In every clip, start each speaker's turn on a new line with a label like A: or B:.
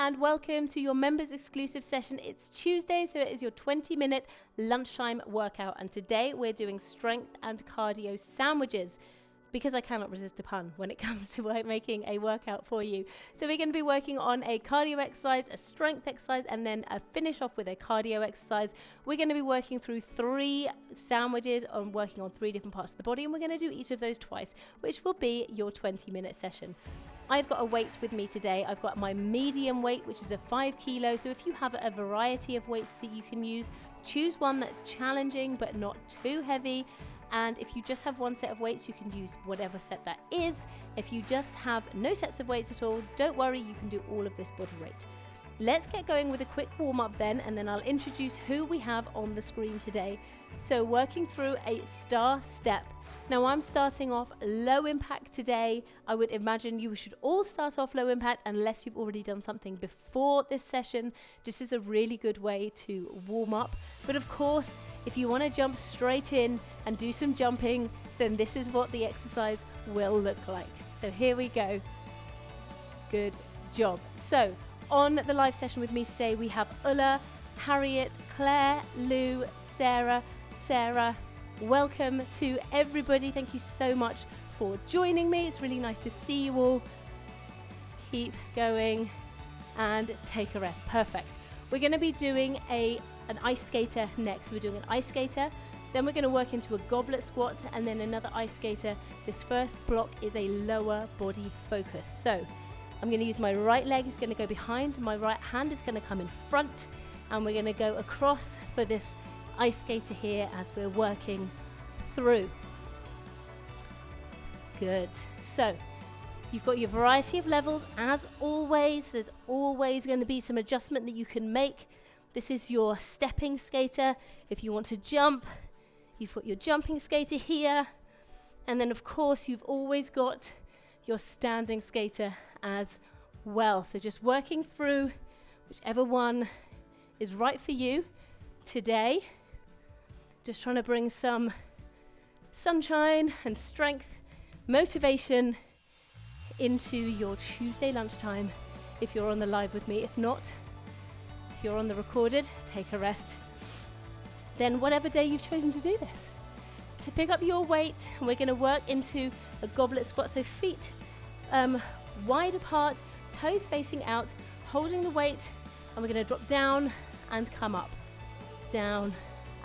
A: and welcome to your members exclusive session. It's Tuesday, so it is your 20-minute lunchtime workout, and today we're doing strength and cardio sandwiches because I cannot resist a pun when it comes to making a workout for you. So we're going to be working on a cardio exercise, a strength exercise, and then a finish off with a cardio exercise. We're going to be working through 3 sandwiches on working on 3 different parts of the body, and we're going to do each of those twice, which will be your 20-minute session. I've got a weight with me today. I've got my medium weight, which is a 5 kilo. So if you have a variety of weights that you can use, choose one that's challenging but not too heavy. And if you just have one set of weights, you can use whatever set that is. If you just have no sets of weights at all, don't worry, you can do all of this body weight. Let's get going with a quick warm up then, and then I'll introduce who we have on the screen today. So working through a star step. Now I'm starting off low impact today. I would imagine you should all start off low impact unless you've already done something before this session. This is a really good way to warm up. But of course, if you want to jump straight in and do some jumping, then this is what the exercise will look like. So here we go. Good job. So on the live session with me today, we have Ulla, Harriet, Claire, Lou, Sarah. Welcome to everybody. Thank you so much for joining me. It's really nice to see you all. Keep going and take a rest. Perfect. We're going to be doing an ice skater next. We're doing an ice skater. Then we're going to work into a goblet squat and then another ice skater. This first block is a lower body focus. So I'm going to use my right leg. It's going to go behind. My right hand is going to come in front. And we're going to go across for this ice skater here as we're working through. Good. So you've got your variety of levels as always. There's always going to be some adjustment that you can make. This is your stepping skater. If you want to jump, you've got your jumping skater here. And then of course you've always got your standing skater as well. So just working through whichever one is right for you today. Just trying to bring some sunshine and strength, motivation into your Tuesday lunchtime if you're on the live with me. If not, if you're on the recorded, take a rest. Then whatever day you've chosen to do this. To pick up your weight, and we're going to work into a goblet squat. So feet wide apart, toes facing out, holding the weight, and we're going to drop down and come up. Down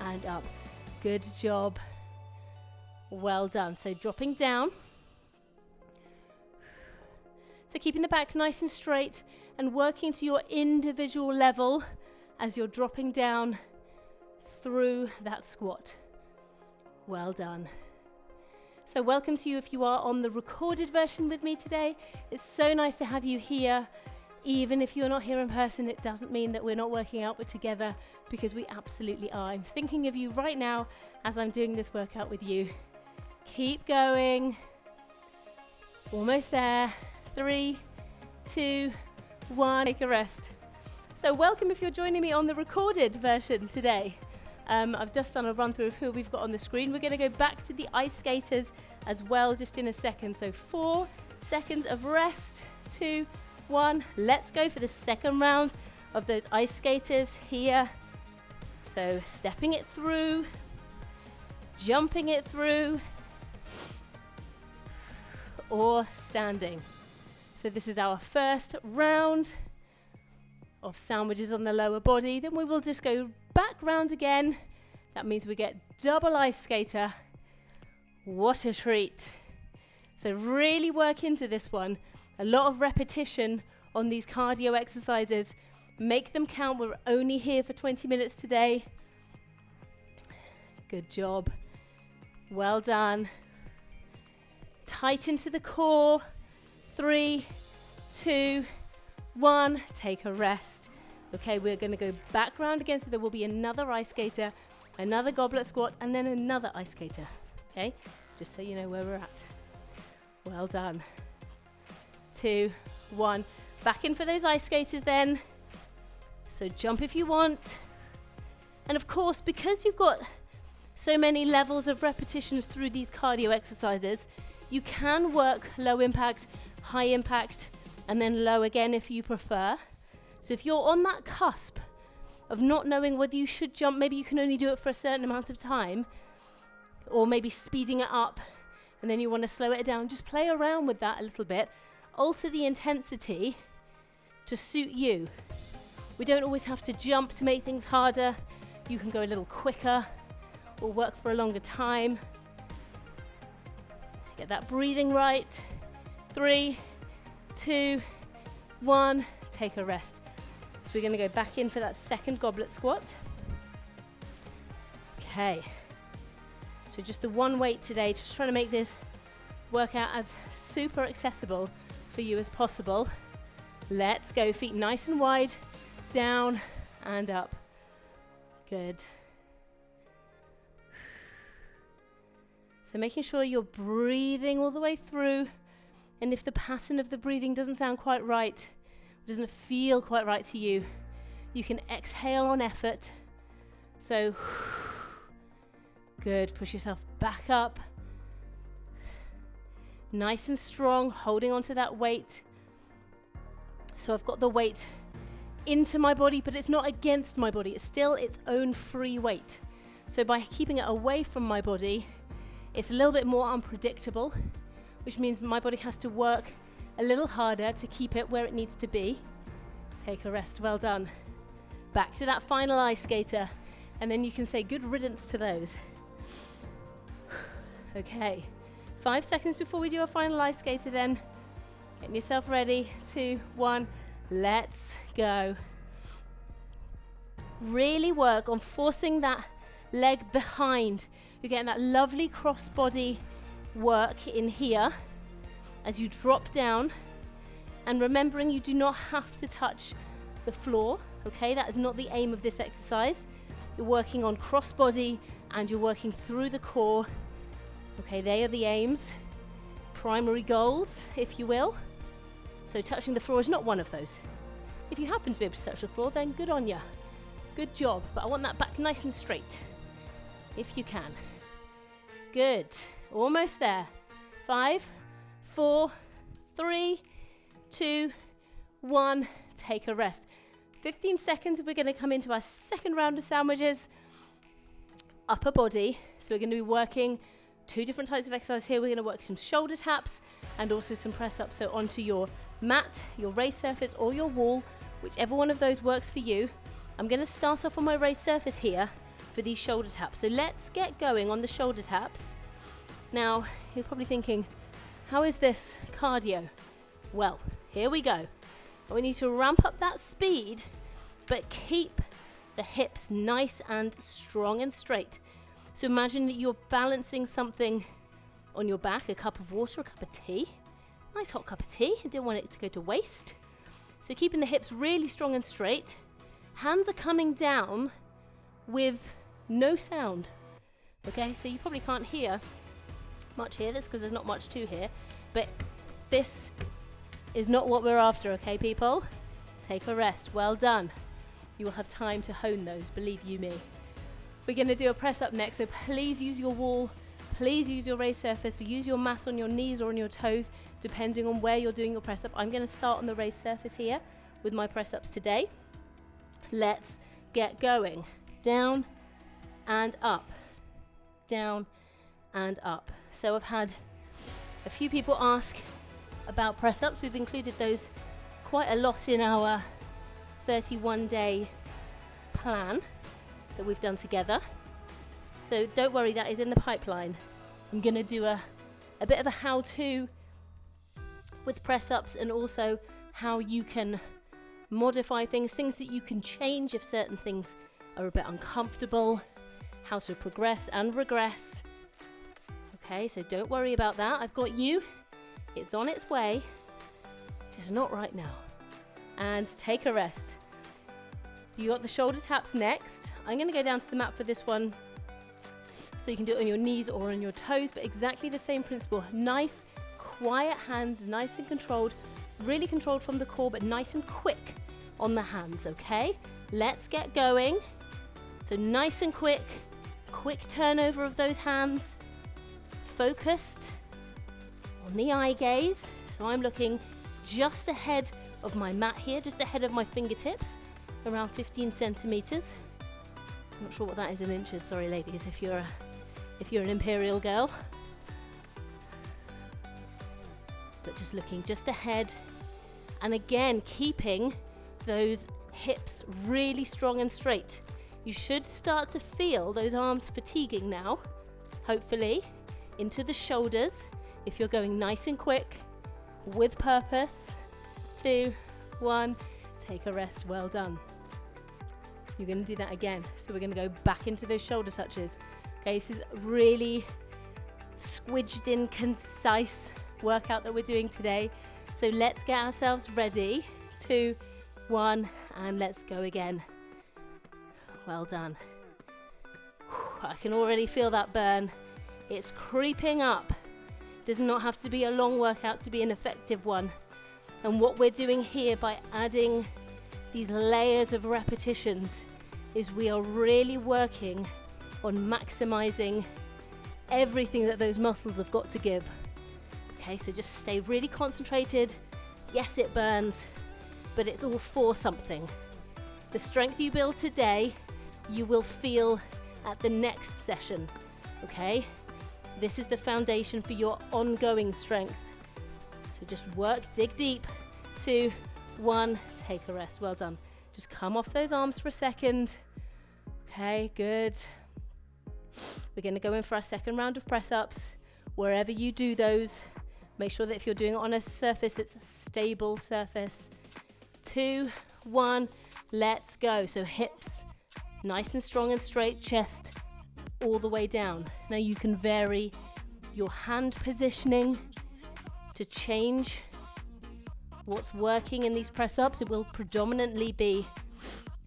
A: and up. Good job. Well done. So dropping down. So keeping the back nice and straight and working to your individual level as you're dropping down through that squat. Well done. So welcome to you if you are on the recorded version with me today. It's so nice to have you here. Even if you're not here in person, it doesn't mean that we're not working out together, because we absolutely are. I'm thinking of you right now as I'm doing this workout with you. Keep going. Almost there. 3, 2, 1. Take a rest. So welcome if you're joining me on the recorded version today. I've just done a run through of who we've got on the screen. We're going to go back to the ice skaters as well just in a second. So 4 seconds of rest. 2, 1. Let's go for the second round of those ice skaters here. So stepping it through, jumping it through, or standing. So this is our first round of sandwiches on the lower body. Then we will just go back round again. That means we get double ice skater. What a treat. So really work into this one. A lot of repetition on these cardio exercises. Make them count. We're only here for 20 minutes today. Good job. Well done. Tighten to the core. 3, 2, 1. Take a rest. Okay, we're going to go back round again. So there will be another ice skater, another goblet squat, and then another ice skater. Okay, just so you know where we're at. Well done. 2, 1. Back in for those ice skaters then. So jump if you want. And of course, because you've got so many levels of repetitions through these cardio exercises, you can work low impact, high impact, and then low again if you prefer. So if you're on that cusp of not knowing whether you should jump, maybe you can only do it for a certain amount of time, or maybe speeding it up and then you want to slow it down, just play around with that a little bit. Alter the intensity to suit you. We don't always have to jump to make things harder. You can go a little quicker or work for a longer time. Get that breathing right. 3, 2, 1, take a rest. So we're going to go back in for that second goblet squat. Okay. So just the one weight today, just trying to make this workout as super accessible for you as possible. Let's go, feet nice and wide, down and up. Good. So making sure you're breathing all the way through, and if the pattern of the breathing doesn't sound quite right, doesn't feel quite right to you, you can exhale on effort. So good, push yourself back up. Nice and strong, holding onto that weight. So I've got the weight into my body, but it's not against my body. It's still its own free weight. So by keeping it away from my body, it's a little bit more unpredictable, which means my body has to work a little harder to keep it where it needs to be. Take a rest, well done. Back to that final ice skater, and then you can say good riddance to those. Okay, 5 seconds before we do our final ice skater then. Getting yourself ready, 2, 1, let's go. Really work on forcing that leg behind. You're getting that lovely cross-body work in here as you drop down, and remembering you do not have to touch the floor, okay? That is not the aim of this exercise. You're working on cross-body and you're working through the core. Okay, they are the aims, primary goals, if you will. So touching the floor is not one of those. If you happen to be able to touch the floor, then good on you. Good job, but I want that back nice and straight, if you can. Good, almost there. 5, 4, 3, 2, 1, take a rest. 15 seconds, we're gonna come into our second round of sandwiches. Upper body, so we're gonna be working 2 different types of exercise here. We're gonna work some shoulder taps and also some press ups. So onto your mat, your raised surface or your wall, whichever one of those works for you. I'm gonna start off on my raised surface here for these shoulder taps. So let's get going on the shoulder taps. Now, you're probably thinking, how is this cardio? Well, here we go. We need to ramp up that speed, but keep the hips nice and strong and straight. So imagine that you're balancing something on your back, a cup of water, a cup of tea. Nice hot cup of tea, I don't want it to go to waste. So keeping the hips really strong and straight. Hands are coming down with no sound. Okay, so you probably can't hear much here, that's because there's not much to hear, but this is not what we're after, okay people? Take a rest, well done. You will have time to hone those, believe you me. We're gonna do a press up next, so please use your wall, please use your raised surface, or use your mat on your knees or on your toes, depending on where you're doing your press up. I'm gonna start on the raised surface here with my press ups today. Let's get going. Down and up, down and up. So I've had a few people ask about press ups. We've included those quite a lot in our 31-day plan that we've done together. So don't worry, that is in the pipeline. I'm going to do a bit of a how-to with press ups, and also how you can modify things that you can change if certain things are a bit uncomfortable, how to progress and regress. Okay, so don't worry about that. I've got you. It's on its way, just not right now. And take a rest. You got the shoulder taps next. I'm going to go down to the mat for this one, so you can do it on your knees or on your toes, but exactly the same principle. Nice, quiet hands, nice and controlled, really controlled from the core, but nice and quick on the hands, okay? Let's get going. So nice and quick turnover of those hands, focused on the eye gaze. So I'm looking just ahead of my mat here, just ahead of my fingertips, around 15 centimeters. I'm not sure what that is in inches, sorry ladies, if you're an imperial girl. But just looking just ahead, and again keeping those hips really strong and straight. You should start to feel those arms fatiguing now, hopefully, into the shoulders if you're going nice and quick with purpose. 2, 1, take a rest, well done. You're going to do that again, so we're going to go back into those shoulder touches. Okay, this is really squidged in, concise workout that we're doing today. So let's get ourselves ready. 2, 1, and let's go again. Well done. I can already feel that burn. It's creeping up. Does not have to be a long workout to be an effective one. And what we're doing here by adding these layers of repetitions is we are really working on maximizing everything that those muscles have got to give. Okay, so just stay really concentrated. Yes, it burns, but it's all for something. The strength you build today, you will feel at the next session, okay? This is the foundation for your ongoing strength. So just work, dig deep. 2, 1, take a rest. Well done. Just come off those arms for a second. Okay, good. We're going to go in for our second round of press-ups. Wherever you do those, make sure that if you're doing it on a surface that's a stable surface. 2, 1, let's go. So hips nice and strong and straight, chest all the way down. Now you can vary your hand positioning to change what's working in these press-ups. It will predominantly be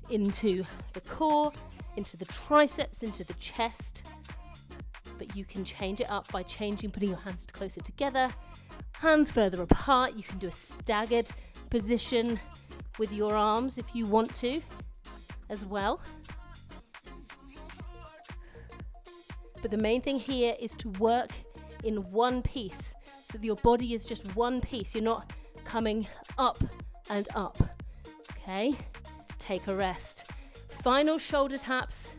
A: into the core, into the triceps, into the chest, but you can change it up by putting your hands closer together, hands further apart. You can do a staggered position with your arms if you want to as well. But the main thing here is to work in one piece, so that your body is just one piece. You're not coming up and up. Okay, take a rest. Final shoulder taps.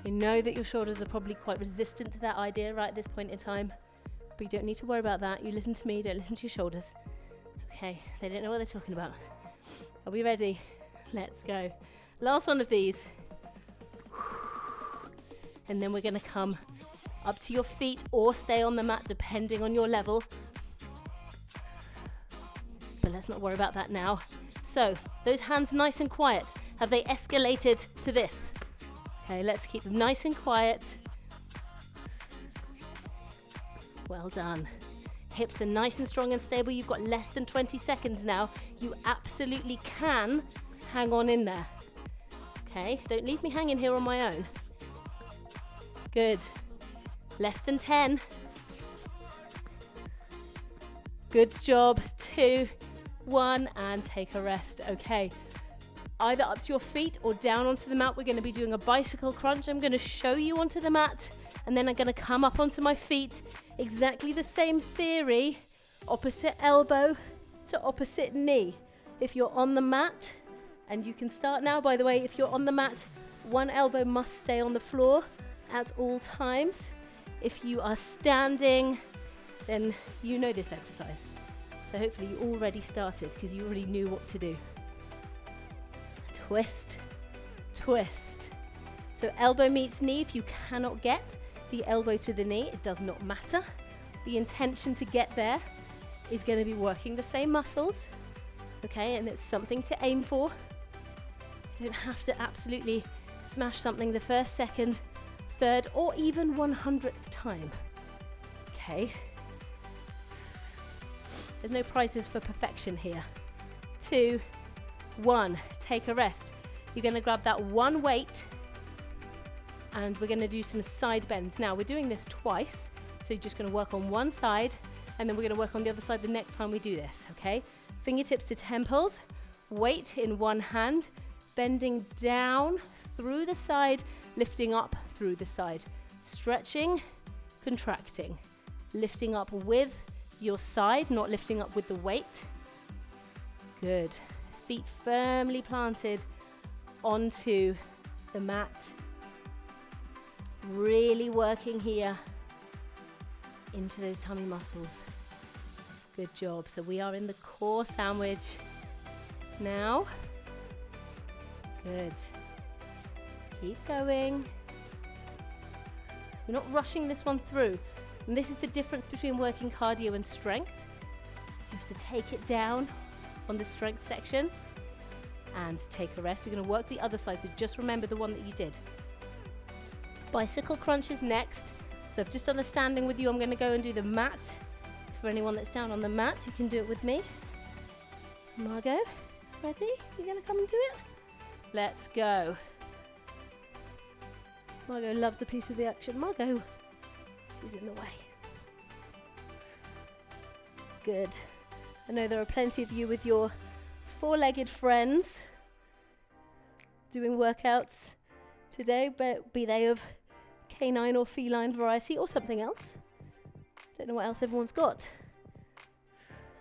A: I know that your shoulders are probably quite resistant to that idea right at this point in time, but you don't need to worry about that. You listen to me, don't listen to your shoulders. Okay, they don't know what they're talking about. Are we ready? Let's go. Last one of these. And then we're going to come up to your feet or stay on the mat depending on your level. But let's not worry about that now. So, those hands nice and quiet. Have they escalated to this? Okay, let's keep them nice and quiet. Well done. Hips are nice and strong and stable. You've got less than 20 seconds now. You absolutely can hang on in there. Okay, don't leave me hanging here on my own. Good. Less than 10. Good job. 2, 1, and take a rest. Okay. Either up to your feet or down onto the mat. We're going to be doing a bicycle crunch. I'm going to show you onto the mat, and then I'm going to come up onto my feet. Exactly the same theory. Opposite elbow to opposite knee. If you're on the mat, and you can start now, by the way, if you're on the mat, one elbow must stay on the floor at all times. If you are standing, then you know this exercise. So hopefully you already started because you already knew what to do. Twist, twist. So elbow meets knee. If you cannot get the elbow to the knee, it does not matter. The intention to get there is going to be working the same muscles, okay? And it's something to aim for. You don't have to absolutely smash something the first, second, third, or even 100th time, okay? There's no prizes for perfection here. 2, 1, take a rest. You're going to grab that one weight and we're going to do some side bends. Now we're doing this twice, so you're just going to work on one side and then we're going to work on the other side the next time we do this, okay? Fingertips to temples, weight in one hand, bending down through the side, lifting up through the side, stretching, contracting, lifting up with your side, not lifting up with the weight. Good. Feet firmly planted onto the mat. Really working here into those tummy muscles. Good job. So we are in the core sandwich now. Good. Keep going. We're not rushing this one through. And this is the difference between working cardio and strength. So you have to take it down on the strength section and take a rest. We're going to work the other side, so just remember the one that you did. Bicycle crunches next. So I've just done the standing with you. I'm going to go and do the mat. For anyone that's down on the mat, you can do it with me. Margot, ready? You're going to come and do it? Let's go. Margot loves a piece of the action. Margot is in the way. Good. I know there are plenty of you with your four-legged friends doing workouts today, but be they of canine or feline variety or something else. Don't know what else everyone's got.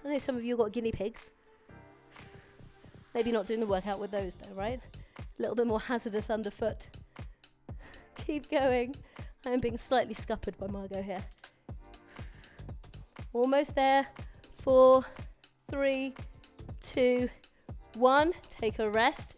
A: I know some of you got guinea pigs. Maybe not doing the workout with those though, right? A little bit more hazardous underfoot. Keep going. I am being slightly scuppered by Margot here. Almost there. 4, 3, 2, 1. Take a rest.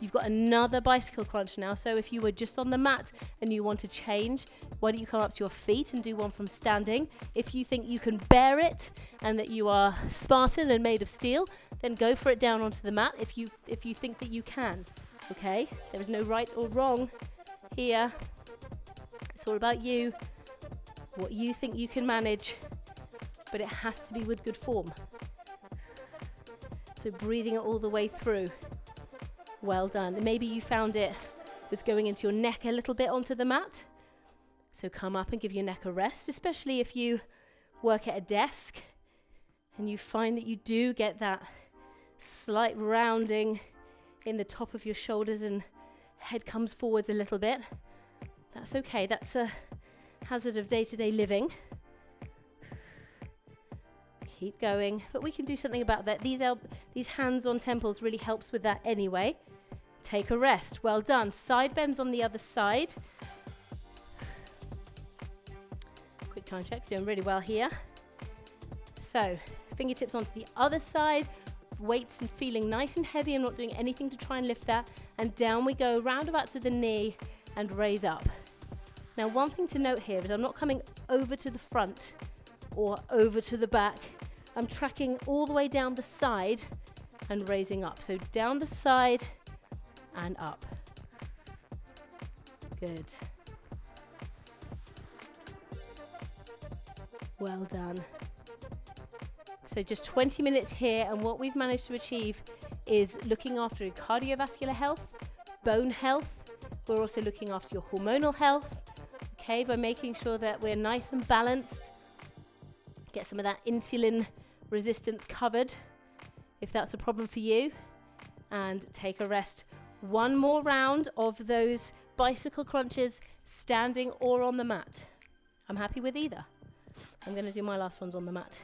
A: You've got another bicycle crunch now. So if you were just on the mat and you want to change, why don't you come up to your feet and do one from standing? If you think you can bear it and that you are Spartan and made of steel, then go for it down onto the mat if you think that you can. Okay? There is no right or wrong here. It's all about you, what you think you can manage, but it has to be with good form. So breathing it all the way through. Well done. Maybe you found it was going into your neck a little bit onto the mat. So come up and give your neck a rest, especially if you work at a desk and you find that you do get that slight rounding in the top of your shoulders and head comes forwards a little bit. That's okay. That's a hazard of day-to-day living. Keep going, but we can do something about that. These hands on temples really helps with that anyway. Take a rest. Well done. Side bends on the other side. Quick time check. Doing really well here. So fingertips onto the other side. Weights and feeling nice and heavy. I'm not doing anything to try and lift that. And down we go, round about to the knee and raise up. Now, one thing to note here is I'm not coming over to the front or over to the back. I'm tracking all the way down the side and raising up. So down the side and up. Good. Well done. So just 20 minutes here, and what we've managed to achieve is looking after your cardiovascular health, bone health. We're also looking after your hormonal health, okay, by making sure that we're nice and balanced. Get some of that insulin resistance covered, if that's a problem for you, and take a rest. One more round of those bicycle crunches, standing or on the mat. I'm happy with either. I'm going to do my last ones on the mat,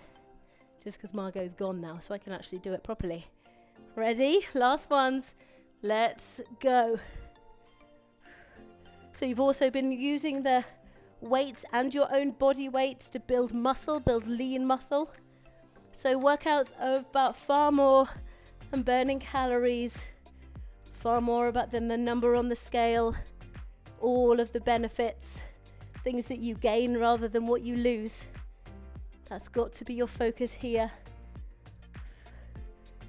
A: just because Margot's gone now, so I can actually do it properly. Ready? Last ones. Let's go. So you've also been using the weights and your own body weights to build muscle, build lean muscle. So workouts are about far more than burning calories, far more about than the number on the scale, all of the benefits, things that you gain rather than what you lose. That's got to be your focus here.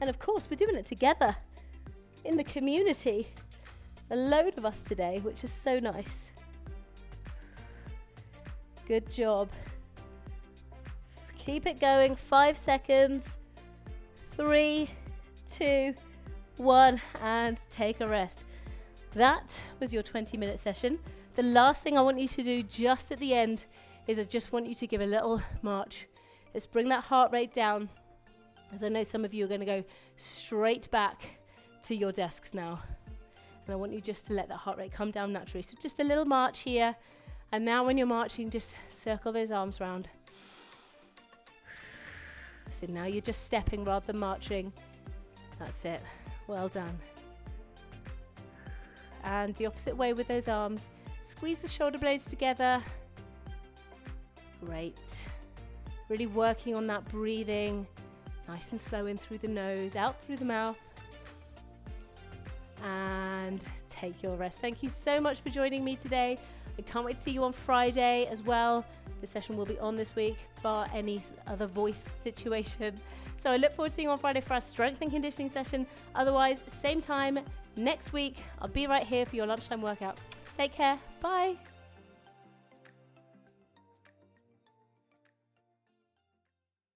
A: And of course, we're doing it together in the community. There's a load of us today, which is so nice. Good job. Keep it going. 5 seconds. 3, 2, 1, and take a rest. That was your 20-minute session. The last thing I want you to do just at the end is I just want you to give a little march. Let's bring that heart rate down, as I know some of you are going to go straight back to your desks now. And I want you just to let that heart rate come down naturally. So just a little march here. And now when you're marching, just circle those arms round. So now you're just stepping rather than marching. That's it. Well done. And the opposite way with those arms. Squeeze the shoulder blades together. Great. Really working on that breathing. Nice and slow in through the nose, out through the mouth. And take your rest. Thank you so much for joining me today. I can't wait to see you on Friday as well. The session will be on this week, bar any other voice situation. So I look forward to seeing you on Friday for our strength and conditioning session. Otherwise, same time next week, I'll be right here for your lunchtime workout. Take care. Bye.